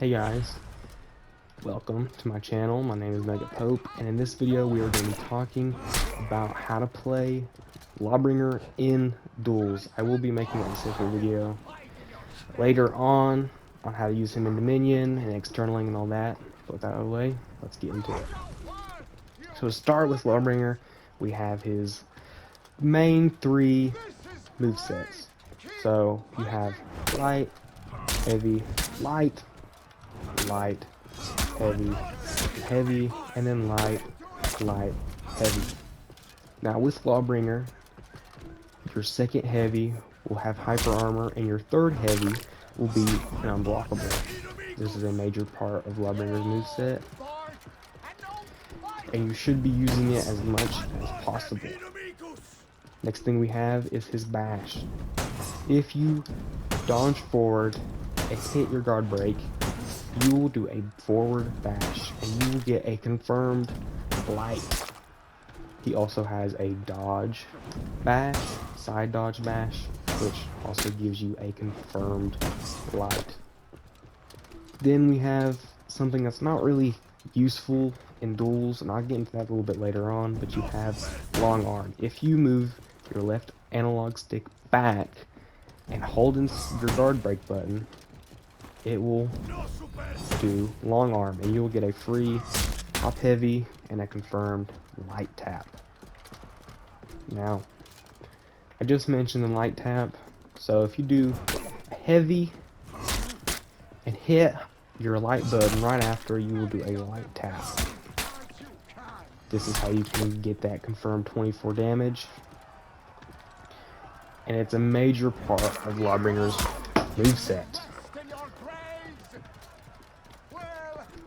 Hey guys, welcome to my channel. My name is Mega Pope, and in this video we are going to be talking about how to play Lawbringer in duels. I will be making a separate video later on how to use him in Dominion and externaling and all that, but without the way, let's get into it. So to start with Lawbringer, we have his main three movesets. So you have light, heavy, light, light, heavy, heavy, and then light, light, heavy. Now with Lawbringer, your second heavy will have hyper armor, and your third heavy will be an unblockable. This is a major part of Lawbringer's moveset, and you should be using it as much as possible. Next thing we have is his bash. If you dodge forward and hit your guard break, you will do a forward bash, and you will get a confirmed light. He also has a dodge bash, side dodge bash, which also gives you a confirmed light. Then we have something that's not really useful in duels, and I'll get into that a little bit later on, but you have long arm. If you move your left analog stick back and hold in your guard break button, it will do long arm, and you will get a free top heavy and a confirmed light tap. Now, I just mentioned the light tap, so if you do a heavy and hit your light button right after, you will do a light tap. This is how you can get that confirmed 24 damage, and it's a major part of Lawbringer's moveset.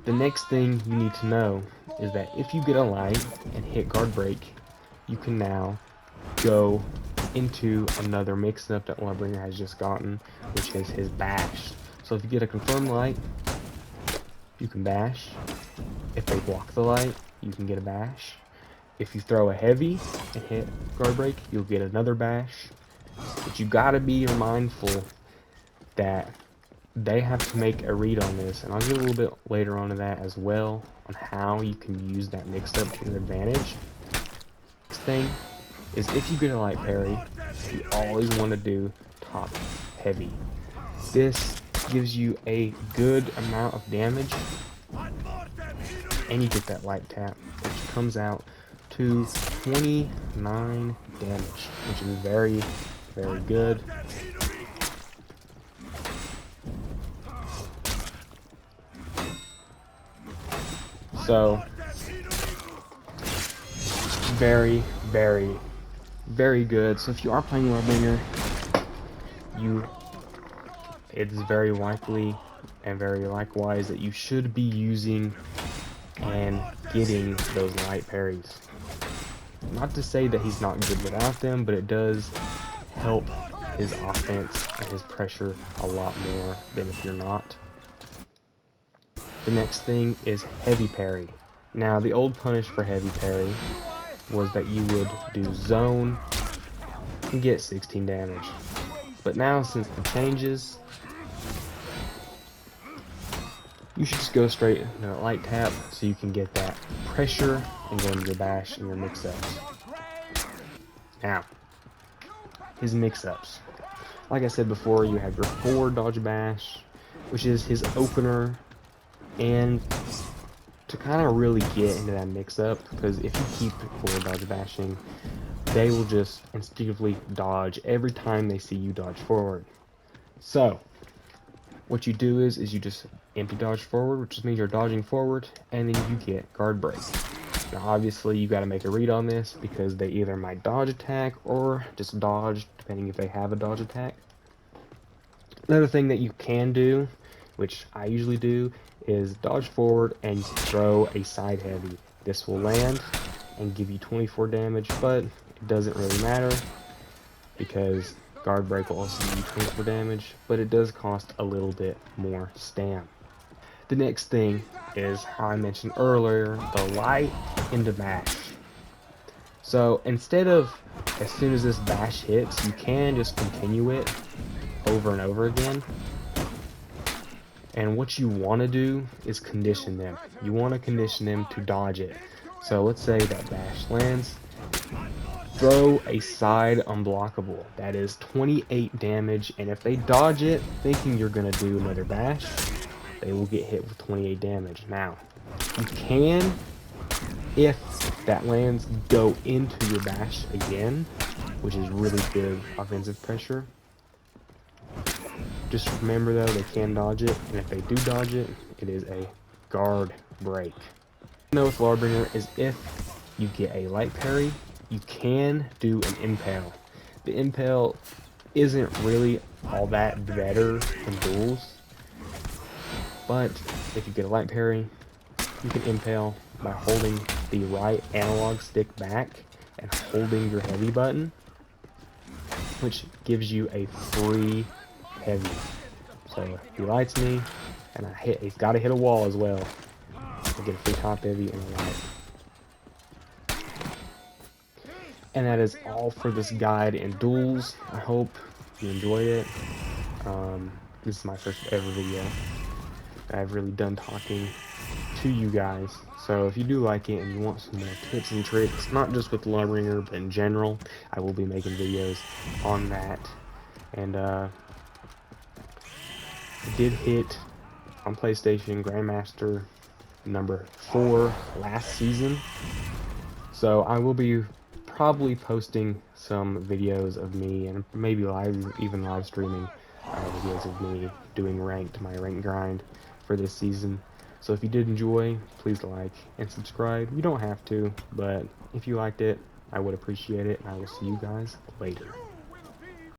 The next thing you need to know is that if you get a light and hit guard break, you can now go into another mix-up that Lawbringer has just gotten, which is his bash. So if you get a confirmed light, you can bash. If they block the light, you can get a bash. If you throw a heavy and hit guard break, you'll get another bash. But you gotta be mindful that they have to make a read on this, and I'll get a little bit later on to that as well, on how you can use that mix-up to your advantage. Next thing is, if you get a light parry, you always want to do top heavy. This gives you a good amount of damage, and you get that light tap, which comes out to 29 damage, which is very, very good. So, very, very, very good. So if you are playing Lawbringer, it's very likely and very likewise that you should be using and getting those light parries. Not to say that he's not good without them, but it does help his offense and his pressure a lot more than if you're not. The next thing is heavy parry. Now, the old punish for heavy parry was that you would do zone and get 16 damage. But now, since the changes, you should just go straight into a light tap so you can get that pressure and go into your bash and your mix-ups. Now, his mix-ups. Like I said before, you have your forward dodge bash, which is his opener, and to kind of really get into that mix-up, because if you keep forward dodge bashing, they will just instinctively dodge every time they see you dodge forward. So what you do is you just empty dodge forward, which just means you're dodging forward, and then you get guard break. Now obviously you got to make a read on this, because they either might dodge attack or just dodge, depending if they have a dodge attack. Another thing that you can do, which I usually do, is dodge forward and throw a side heavy. This will land and give you 24 damage, but it doesn't really matter, because guard break will also give you 24 damage, but it does cost a little bit more stam. The next thing is, how I mentioned earlier, the light into bash. So instead of, as soon as this bash hits, you can just continue it over and over again. And what you want to do is condition them. You want to condition them to dodge it. So let's say that bash lands. Throw a side unblockable. That is 28 damage, and if they dodge it, thinking you're going to do another bash, they will get hit with 28 damage. Now, you can, if that lands, go into your bash again, which is really good offensive pressure. Just remember though, they can dodge it, and if they do dodge it, it is a guard break. Know with Lawbringer is if you get a light parry, you can do an impale. The impale isn't really all that better in duels, but if you get a light parry, you can impale by holding the right analog stick back and holding your heavy button, which gives you a free heavy. So if he lights me, and he's got to hit a wall as well, I get a free top heavy and a light. And that is all for this guide in duels. I hope you enjoyed it. This is my first ever video. I've really done talking to you guys. So if you do like it and you want some more tips and tricks, not just with Lawbringer, but in general, I will be making videos on that. And I did hit on PlayStation Grandmaster number 4 last season. So I will be probably posting some videos of me, and maybe even live streaming videos of me doing my ranked grind for this season. So if you did enjoy, please like and subscribe. You don't have to, but if you liked it, I would appreciate it, and I will see you guys later.